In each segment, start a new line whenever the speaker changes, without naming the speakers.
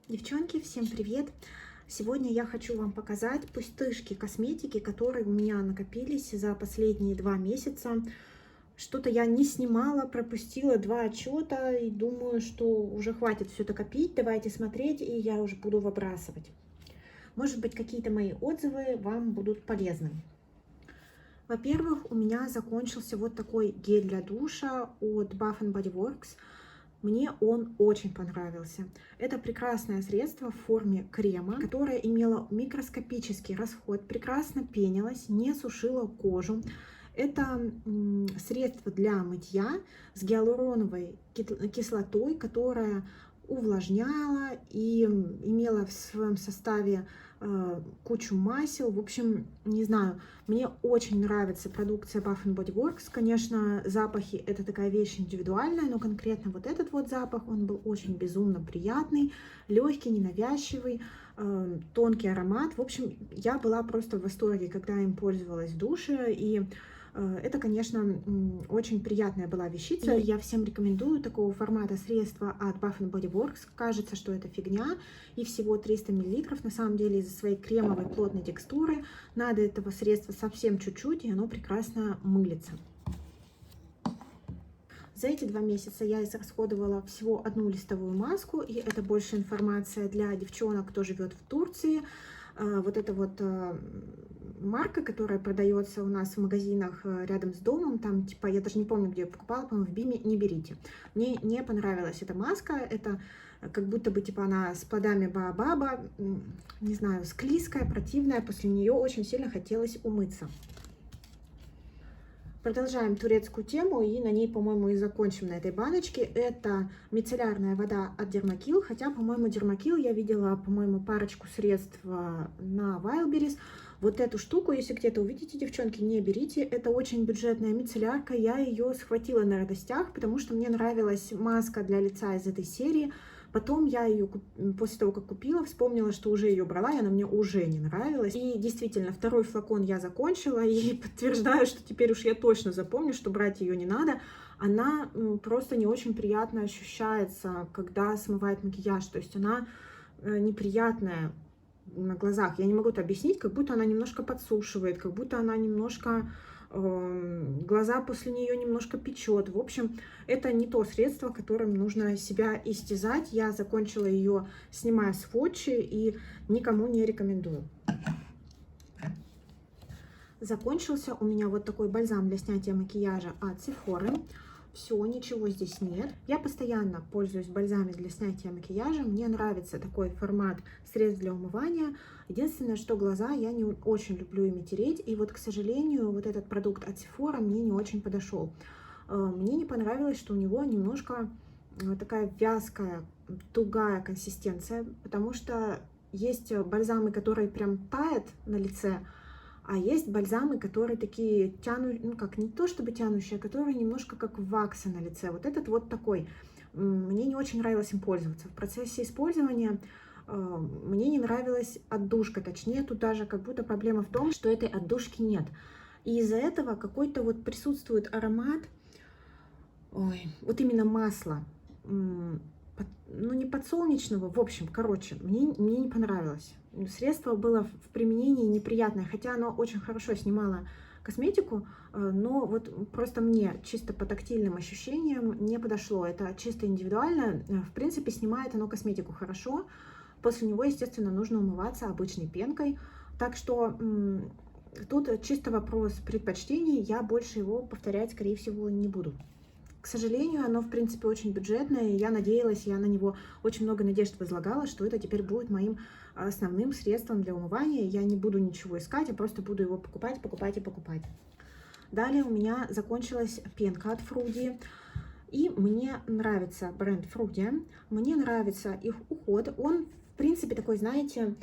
Девчонки, всем привет! Сегодня я хочу вам показать пустышки косметики, которые у меня накопились за последние 2 месяца. Что-то я не снимала, пропустила 2 отчета и думаю, что уже хватит все это копить. Давайте смотреть, и я уже буду выбрасывать. Может быть, какие-то мои отзывы вам будут полезны. Во-первых, у меня закончился вот такой гель для душа от Bath Body Works. Мне он очень понравился. Это прекрасное средство в форме крема, которое имело микроскопический расход, прекрасно пенилось, не сушило кожу. Это средство для мытья с гиалуроновой кислотой, которая увлажняла и имела в своем составе кучу масел. В общем, не знаю, мне очень нравится продукция Bath Body Works. Конечно, запахи — это такая вещь индивидуальная, но конкретно вот этот вот запах, он был очень безумно приятный, легкий, ненавязчивый, тонкий аромат. В общем, я была просто в восторге, когда им пользовалась в душе, и это, конечно, очень приятная была вещица. И я всем рекомендую такого формата средства от Bath Body Works. Кажется, что это фигня, и всего 300 мл. На самом деле, из-за своей кремовой плотной текстуры надо этого средства совсем чуть-чуть, и оно прекрасно мылится. За эти 2 месяца я израсходовала всего 1 листовую маску, и это больше информация для девчонок, кто живет в Турции. Вот это вот марка, которая продается у нас в магазинах рядом с домом, там типа, я даже не помню, где я покупала, по-моему, в Биме, не берите. Мне не понравилась эта маска, это как будто бы типа она с плодами баобаба, не знаю, склизкая, противная, после нее очень сильно хотелось умыться. Продолжаем турецкую тему, и на ней, по-моему, и закончим на этой баночке. Это мицеллярная вода от Dermakill, хотя, по-моему, Dermakill я видела, по-моему, парочку средств на Wildberries. Вот эту штуку, если где-то увидите, девчонки, не берите. Это очень бюджетная мицеллярка, я ее схватила на радостях, потому что мне нравилась маска для лица из этой серии. Потом я ее, после того, как купила, вспомнила, что уже ее брала, и она мне уже не нравилась. И действительно, второй флакон я закончила, и подтверждаю, что теперь уж я точно запомню, что брать ее не надо. Она просто не очень приятно ощущается, когда смывает макияж, то есть она неприятная на глазах. Я не могу это объяснить, как будто она немножко подсушивает, как будто она немножко... глаза после нее немножко печет. В общем, это не то средство, которым нужно себя истязать. Я закончила ее, снимая сводчи, и никому не рекомендую. Закончился у меня вот такой бальзам для снятия макияжа от Sephora. Все, ничего здесь нет. Я постоянно пользуюсь бальзамами для снятия макияжа. Мне нравится такой формат средств для умывания. Единственное, что глаза я не очень люблю ими тереть. И вот, к сожалению, вот этот продукт от Sephora мне не очень подошел. Мне не понравилось, что у него немножко такая вязкая, тугая консистенция. Потому что есть бальзамы, которые прям тают на лице. А есть бальзамы, которые такие тянут, ну как, не то чтобы тянущие, а которые немножко как вакса на лице. Вот этот вот такой. Мне не очень нравилось им пользоваться. В процессе использования мне не нравилась отдушка. Точнее, тут даже как будто проблема в том, что этой отдушки нет. И из-за этого какой-то вот присутствует аромат, вот именно масла. Ну, не подсолнечного, в общем, короче, мне не понравилось. Средство было в применении неприятное, хотя оно очень хорошо снимало косметику, но вот просто мне чисто по тактильным ощущениям не подошло. Это чисто индивидуально. В принципе, снимает оно косметику хорошо. После него, естественно, нужно умываться обычной пенкой. Так что тут чисто вопрос предпочтений. Я больше его повторять, скорее всего, не буду. К сожалению, оно, в принципе, очень бюджетное, и я надеялась, я на него очень много надежд возлагала, что это теперь будет моим основным средством для умывания. Я не буду ничего искать, я просто буду его покупать, покупать и покупать. Далее у меня закончилась пенка от Fruity, и мне нравится бренд Fruity, мне нравится их уход. Он, в принципе, такой, знаете,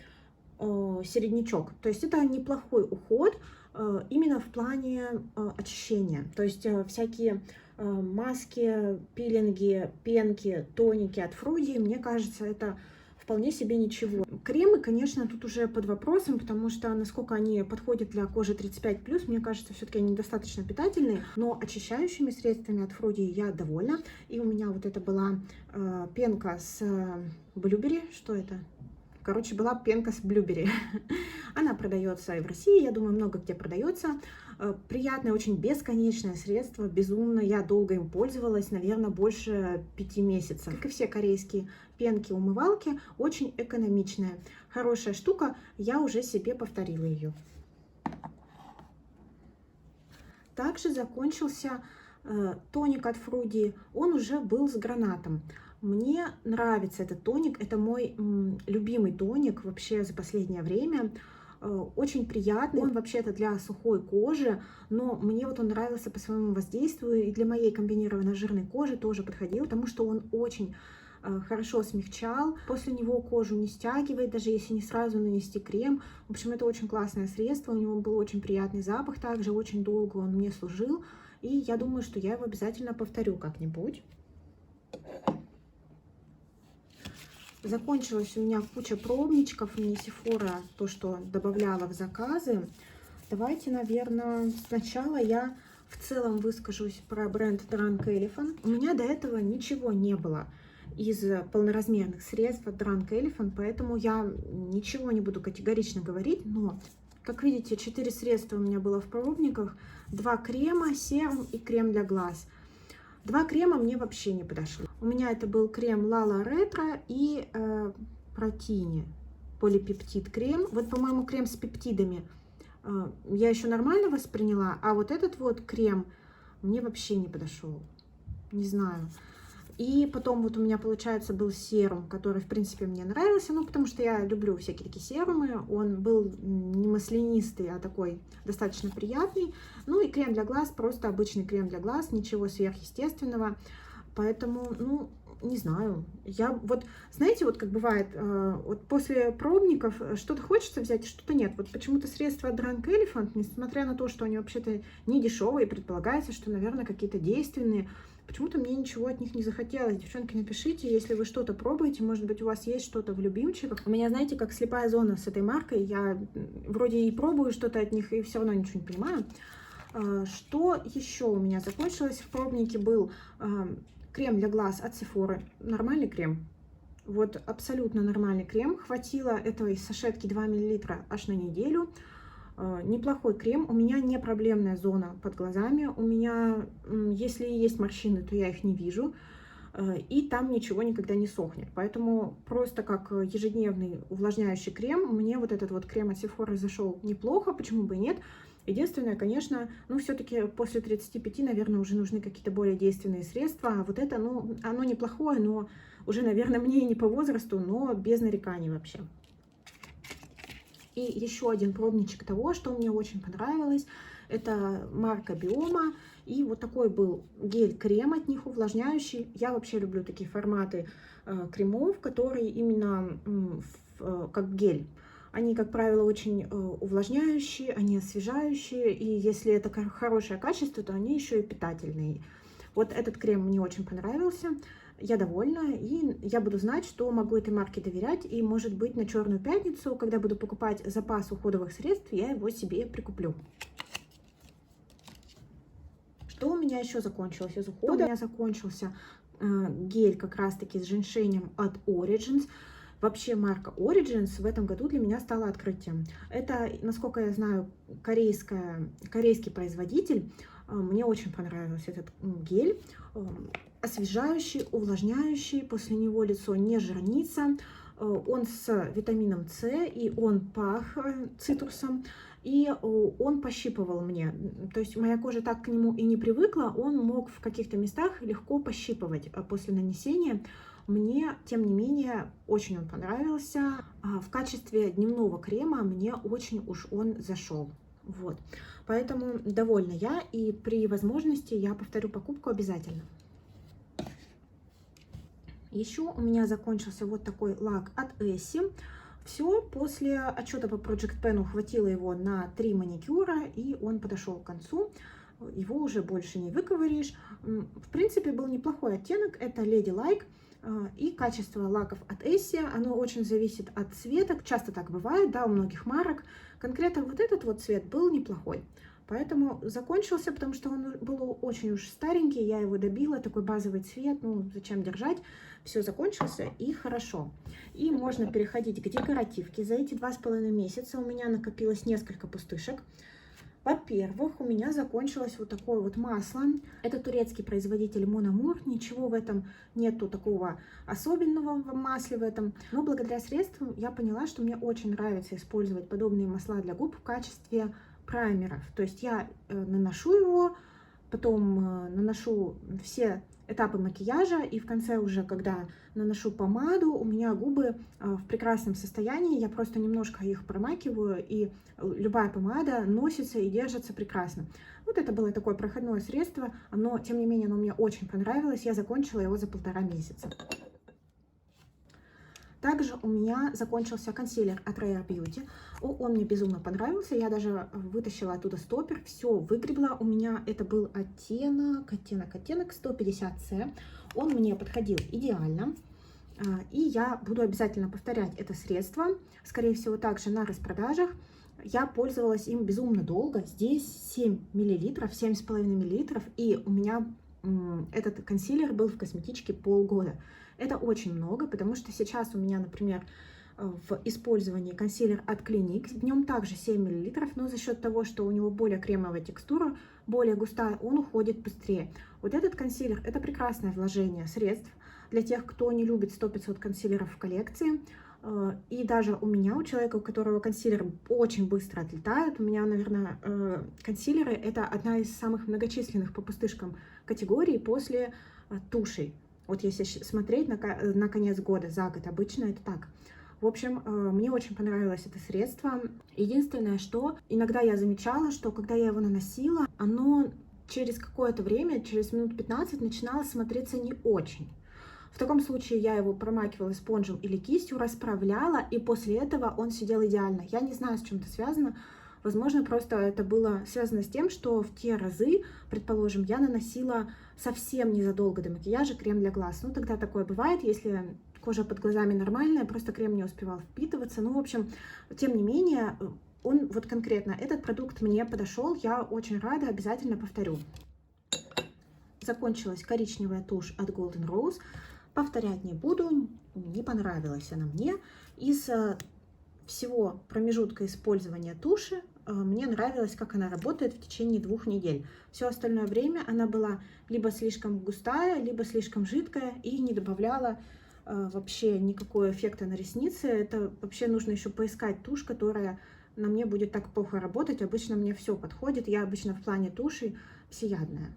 середнячок. То есть это неплохой уход именно в плане очищения. То есть всякие маски, пилинги, пенки, тоники от Fruity, мне кажется, это вполне себе ничего. Кремы, конечно, тут уже под вопросом, потому что насколько они подходят для кожи 35+, мне кажется, все-таки они недостаточно питательные, но очищающими средствами от Фруди я довольна. И у меня вот это была пенка с блюбери, что это? Короче, была пенка с блюбери. Она продается и в России, я думаю, много где продается. Приятное, очень бесконечное средство, безумно. Я долго им пользовалась, наверное, больше 5 месяцев. Как и все корейские пенки-умывалки, очень экономичная. Хорошая штука, я уже себе повторила ее. Также закончился тоник от Фруди, он уже был с гранатом. Мне нравится этот тоник, это мой любимый тоник вообще за последнее время. Очень приятный, он вообще-то для сухой кожи, но мне вот он нравился по своему воздействию, и для моей комбинированной жирной кожи тоже подходил, потому что он очень хорошо смягчал, после него кожу не стягивает, даже если не сразу нанести крем. В общем, это очень классное средство, у него был очень приятный запах, также очень долго он мне служил, и я думаю, что я его обязательно повторю как-нибудь. Закончилась у меня куча пробничков, мне Sephora то, что добавляла в заказы. Давайте, наверное, сначала я в целом выскажусь про бренд Drunk Elephant. У меня до этого ничего не было из полноразмерных средств от Drunk Elephant, поэтому я ничего не буду категорично говорить, но, как видите, 4 средства у меня было в пробниках, 2 крема, серум и крем для глаз. 2 крема мне вообще не подошли. У меня это был крем Lala Retro и Протини полипептид крем. Вот, по-моему, крем с пептидами я еще нормально восприняла, а вот этот вот крем мне вообще не подошел. Не знаю. И потом вот у меня, получается, был серум, который, в принципе, мне нравился, ну, потому что я люблю всякие такие серумы. Он был не маслянистый, а такой достаточно приятный. Ну, и крем для глаз, просто обычный крем для глаз, ничего сверхъестественного. Поэтому, ну, не знаю. Я вот, знаете, вот как бывает, вот после пробников что-то хочется взять, что-то нет. Вот почему-то средства от Drunk Elephant, несмотря на то, что они вообще-то не дешевые, предполагается, что, наверное, какие-то действенные, почему-то мне ничего от них не захотелось. Девчонки, напишите, если вы что-то пробуете, может быть, у вас есть что-то в любимчиках. У меня, знаете, как слепая зона с этой маркой. Я вроде и пробую что-то от них, и все равно ничего не понимаю. Что еще у меня закончилось? В пробнике был крем для глаз от Sephora. Нормальный крем. Вот абсолютно нормальный крем. Хватило этой сашетки 2 мл аж на неделю. Неплохой крем. У меня не проблемная зона под глазами. У меня, если есть морщины, то я их не вижу. И там ничего никогда не сохнет. Поэтому просто как ежедневный увлажняющий крем, мне вот этот вот крем от Sephora зашел неплохо. Почему бы и нет? Единственное, конечно, ну, все-таки после 35, наверное, уже нужны какие-то более действенные средства. А вот это, ну, оно неплохое, но уже, наверное, мне не по возрасту, но без нареканий вообще. И еще один пробничек того, что мне очень понравилось. Это марка Биома. И вот такой был гель-крем от них увлажняющий. Я вообще люблю такие форматы кремов, которые именно как гель. Они, как правило, очень увлажняющие, они освежающие. И если это хорошее качество, то они еще и питательные. Вот этот крем мне очень понравился. Я довольна, и я буду знать, что могу этой марке доверять. И, может быть, на Черную пятницу, когда буду покупать запас уходовых средств, я его себе прикуплю. Что у меня еще закончилось из ухода? У меня закончился гель как раз-таки с женьшенем от Origins. Вообще марка Origins в этом году для меня стала открытием. Это, насколько я знаю, корейский производитель. Мне очень понравился этот гель. Освежающий, увлажняющий, после него лицо не жирнится. Он с витамином С, и он пах цитрусом, и он пощипывал мне. То есть моя кожа так к нему и не привыкла, он мог в каких-то местах легко пощипывать после нанесения. Мне, тем не менее, очень он понравился. В качестве дневного крема мне очень уж он зашел. Вот. Поэтому довольна я, и при возможности я повторю покупку обязательно. Еще у меня закончился вот такой лак от Essie. Все, после отчета по Project Pen хватило его на 3 маникюра, и он подошел к концу. Его уже больше не выковыришь. В принципе, был неплохой оттенок. Это Ladylike. И качество лаков от Essie, оно очень зависит от цвета, часто так бывает, да, у многих марок. Конкретно вот этот вот цвет был неплохой, поэтому закончился, потому что он был очень уж старенький, я его добила, такой базовый цвет, ну зачем держать, все закончился и хорошо. И можно переходить к декоративке. За эти 2,5 месяца у меня накопилось несколько пустышек. Во-первых, у меня закончилось вот такое вот масло. Это турецкий производитель Mon Amour. Ничего в этом нету такого особенного в масле в этом. Но благодаря средствам я поняла, что мне очень нравится использовать подобные масла для губ в качестве праймеров. То есть я наношу его, потом наношу все этапы макияжа, и в конце уже, когда наношу помаду, у меня губы в прекрасном состоянии, я просто немножко их промакиваю, и любая помада носится и держится прекрасно. Вот это было такое проходное средство, но тем не менее оно мне очень понравилось, я закончила его за 1,5 месяца. Также у меня закончился консилер от Rare Beauty. Он мне безумно понравился. Я даже вытащила оттуда стопер. Все выгребла. У меня это был оттенок 150C. Он мне подходил идеально. И я буду обязательно повторять это средство. Скорее всего, также на распродажах. Я пользовалась им безумно долго. Здесь 7 мл, 7,5 мл. И у меня этот консилер был в косметичке полгода. Это очень много, потому что сейчас у меня, например, в использовании консилер от Clinique, в нем также 7 мл, но за счет того, что у него более кремовая текстура, более густая, он уходит быстрее. Вот этот консилер — это прекрасное вложение средств для тех, кто не любит 100-500 консилеров в коллекции. И даже у меня, у человека, у которого консилер очень быстро отлетает, у меня, наверное, консилеры — это одна из самых многочисленных по пустышкам категорий после тушей. Вот если смотреть на конец года, за год, обычно это так. В общем, мне очень понравилось это средство. Единственное, что иногда я замечала, что когда я его наносила, оно через какое-то время, через минут 15, начинало смотреться не очень. В таком случае я его промакивала спонжем или кистью, расправляла, и после этого он сидел идеально. Я не знаю, с чем это связано. Возможно, просто это было связано с тем, что в те разы, предположим, я наносила совсем незадолго до макияжа крем для глаз. Ну, тогда такое бывает, если кожа под глазами нормальная, просто крем не успевал впитываться. Ну, в общем, тем не менее, он вот конкретно, этот продукт мне подошел, я очень рада, обязательно повторю. Закончилась коричневая тушь от Golden Rose. Повторять не буду, не понравилась она мне. Из всего промежутка использования туши мне нравилось, как она работает в течение 2 недель. Все остальное время она была либо слишком густая, либо слишком жидкая и не добавляла вообще никакого эффекта на ресницы. Это вообще нужно еще поискать тушь, которая на мне будет так плохо работать. Обычно мне все подходит, я обычно в плане туши всеядная.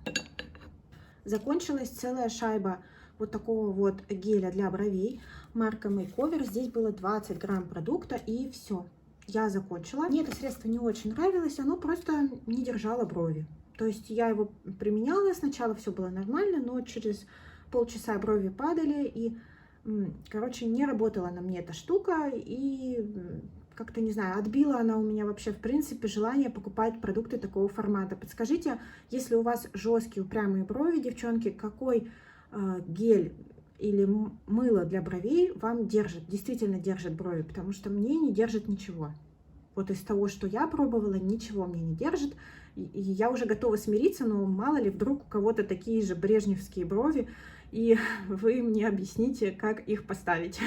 Закончилась целая шайба вот такого вот геля для бровей. Марка Makeover. Здесь было 20 грамм продукта, и все. Я закончила. Мне это средство не очень нравилось, оно просто не держало брови. То есть я его применяла, сначала все было нормально, но через полчаса брови падали, и, короче, не работала на мне эта штука, и как-то, не знаю, отбила она у меня вообще, в принципе, желание покупать продукты такого формата. Подскажите, если у вас жесткие упрямые брови, девчонки, какой гель или мыло для бровей вам держит, действительно держит брови, потому что мне не держит ничего. Вот из того, что я пробовала, ничего мне не держит, и я уже готова смириться, но мало ли, вдруг у кого-то такие же брежневские брови, и вы мне объясните, как их поставить.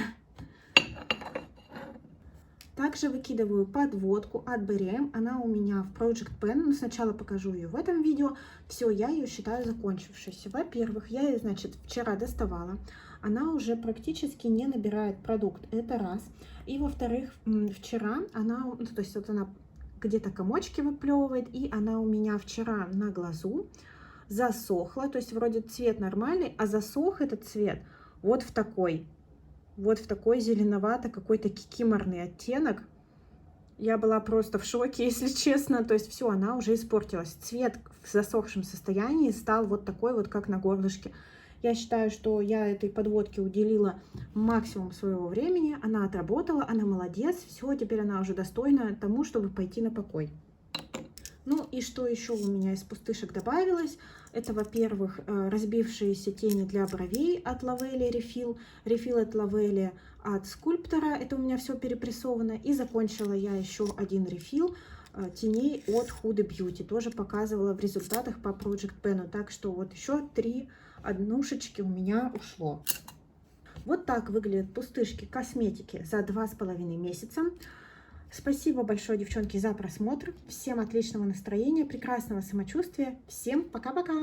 Также выкидываю подводку от BRM, она у меня в Project Pen, но сначала покажу ее в этом видео. Все, я ее считаю закончившейся. Во-первых, я ее, значит, вчера доставала, она уже практически не набирает продукт, это раз. И во-вторых, вчера она, ну, то есть вот она где-то комочки выплевывает, и она у меня вчера на глазу засохла, то есть вроде цвет нормальный, а засох этот цвет вот в такой зеленовато, какой-то кикиморный оттенок. Я была просто в шоке, если честно. То есть все, она уже испортилась. Цвет в засохшем состоянии стал вот такой вот, как на горлышке. Я считаю, что я этой подводке уделила максимум своего времени. Она отработала, она молодец. Все, теперь она уже достойна тому, чтобы пойти на покой. Ну и что еще у меня из пустышек добавилось? Это, во-первых, разбившиеся тени для бровей от Лавелли Refill, Refill от Лавелли от Скульптора. Это у меня все перепрессовано. И закончила я еще один рефил теней от Huda Beauty. Тоже показывала в результатах по Project Pen. Так что вот еще 3 однушечки у меня ушло. Вот так выглядят пустышки косметики за 2,5 месяца. Спасибо большое, девчонки, за просмотр. Всем отличного настроения, прекрасного самочувствия. Всем пока-пока!